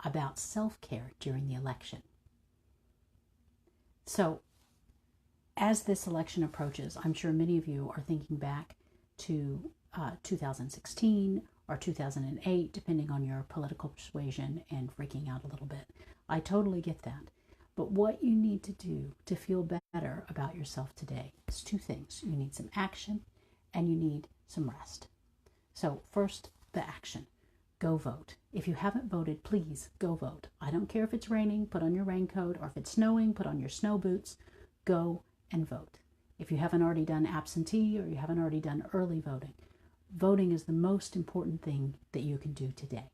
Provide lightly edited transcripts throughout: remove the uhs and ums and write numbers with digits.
about self-care during the election. So as this election approaches, I'm sure many of you are thinking back to 2016 or 2008, depending on your political persuasion, and freaking out a little bit. I totally get that. But what you need to do to feel better about yourself today is two things. You need some action and you need some rest. So first, the action. Go vote. If you haven't voted, please go vote. I don't care if it's raining, put on your raincoat, or if it's snowing, put on your snow boots. Go and vote. If you haven't already done absentee or you haven't already done early voting, voting is the most important thing that you can do today.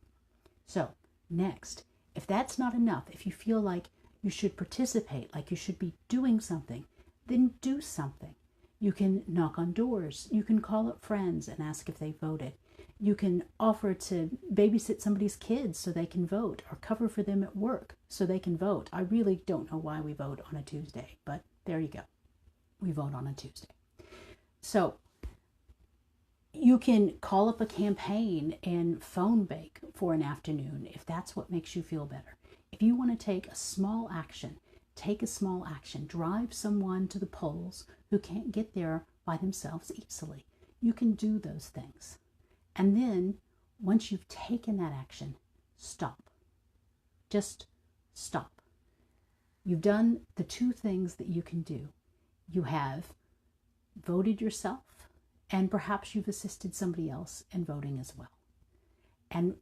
So next, if that's not enough, if you feel like you should participate, like you should be doing something, then do something. You can knock on doors. You can call up friends and ask if they voted. You can offer to babysit somebody's kids so they can vote, or cover for them at work so they can vote. I really don't know why we vote on a Tuesday, but there you go. We vote on a Tuesday. So you can call up a campaign and phone bake for an afternoon if that's what makes you feel better. If you want to take a small action, take a small action. Drive someone to the polls who can't get there by themselves easily. You can do those things. And then once you've taken that action, stop. Just stop. You've done the two things that you can do. You have voted yourself, and perhaps you've assisted somebody else in voting as well. And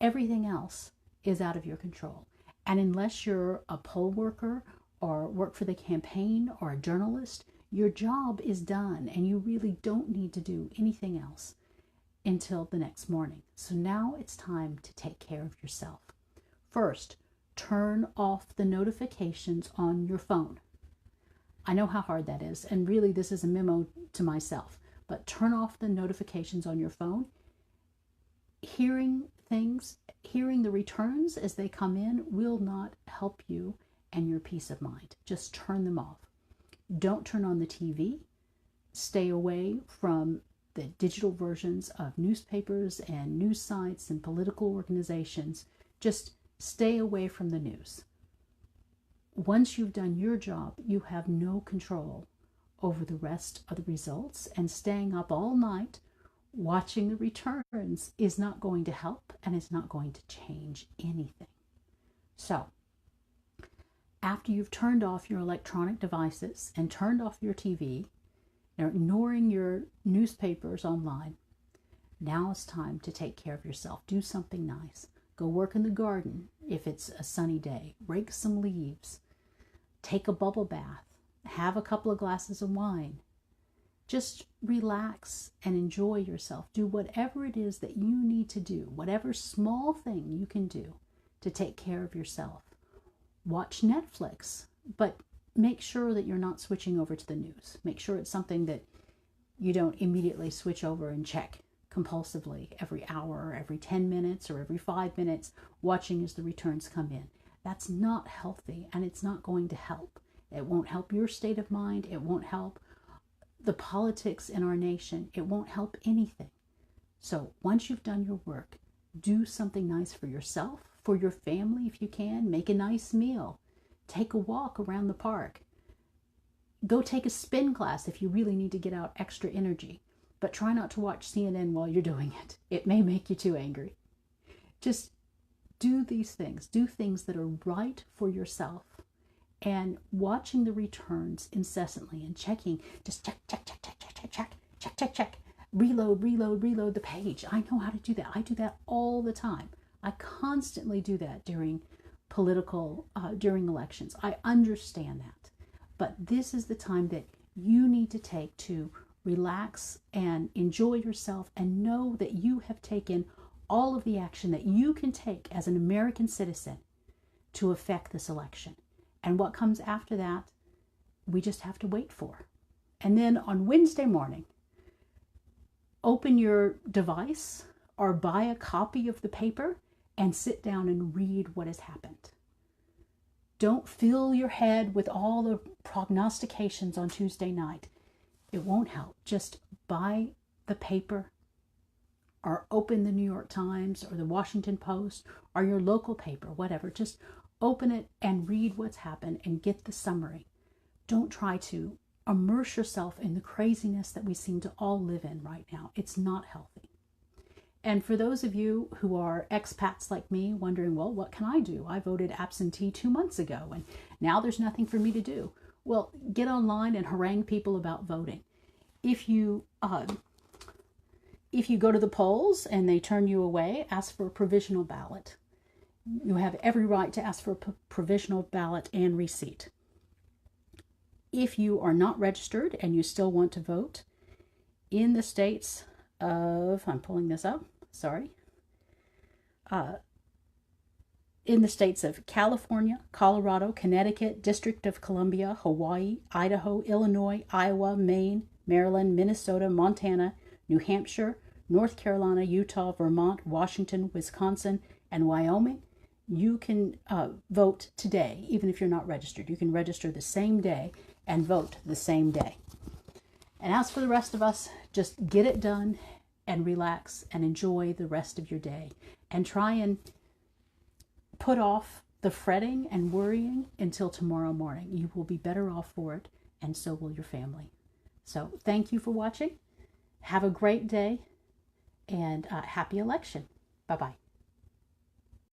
everything else is out of your control. And unless you're a poll worker or work for the campaign or a journalist, your job is done and you really don't need to do anything else until the next morning. So now it's time to take care of yourself. First, turn off the notifications on your phone. I know how hard that is, and really this is a memo to myself, but turn off the notifications on your phone. Hearing things, hearing the returns as they come in will not help you and your peace of mind. Just turn them off. Don't turn on the TV. Stay away from the digital versions of newspapers and news sites and political organizations. Just stay away from the news. Once you've done your job, you have no control over the rest of the results, and staying up all night watching the returns is not going to help, and it's not going to change anything. So, after you've turned off your electronic devices and turned off your TV, ignoring your newspapers online, now it's time to take care of yourself. Do something nice. Go work in the garden if it's a sunny day. Rake some leaves. Take a bubble bath. Have a couple of glasses of wine. Just relax and enjoy yourself. Do whatever it is that you need to do, whatever small thing you can do to take care of yourself. Watch Netflix, but make sure that you're not switching over to the news. Make sure it's something that you don't immediately switch over and check compulsively every hour or every 10 minutes or every 5 minutes, watching as the returns come in. That's not healthy, and it's not going to help. It won't help your state of mind. It won't help the politics in our nation. It won't help anything. So once you've done your work, do something nice for yourself, for your family if you can. Make a nice meal. Take a walk around the park. Go take a spin class if you really need to get out extra energy. But try not to watch CNN while you're doing it. It may make you too angry. Just do these things. Do things that are right for yourself. And watching the returns incessantly and checking, just check. Reload the page. I know how to do that. I do that all the time. I constantly do that during elections. I understand that. But this is the time that you need to take to relax and enjoy yourself and know that you have taken all of the action that you can take as an American citizen to affect this election. And what comes after that, we just have to wait for. And then on Wednesday morning, open your device or buy a copy of the paper and sit down and read what has happened. Don't fill your head with all the prognostications on Tuesday night. It won't help. Just buy the paper or open the New York Times or the Washington Post or your local paper, whatever. Just open it and read what's happened and get the summary. Don't try to immerse yourself in the craziness that we seem to all live in right now. It's not healthy. And for those of you who are expats like me, wondering, well, what can I do? I voted absentee 2 months ago, and now there's nothing for me to do. Well, get online and harangue people about voting. If you go to the polls and they turn you away, ask for a provisional ballot. You have every right to ask for a provisional ballot and receipt. If you are not registered and you still want to vote, in the states of, I'm pulling this up, sorry. In the states of California, Colorado, Connecticut, District of Columbia, Hawaii, Idaho, Illinois, Iowa, Maine, Maryland, Minnesota, Montana, New Hampshire, North Carolina, Utah, Vermont, Washington, Wisconsin, and Wyoming, you can vote today, even if you're not registered. You can register the same day and vote the same day. And as for the rest of us, just get it done and relax and enjoy the rest of your day. And try and put off the fretting and worrying until tomorrow morning. You will be better off for it, and so will your family. So thank you for watching. Have a great day, and happy election. Bye-bye.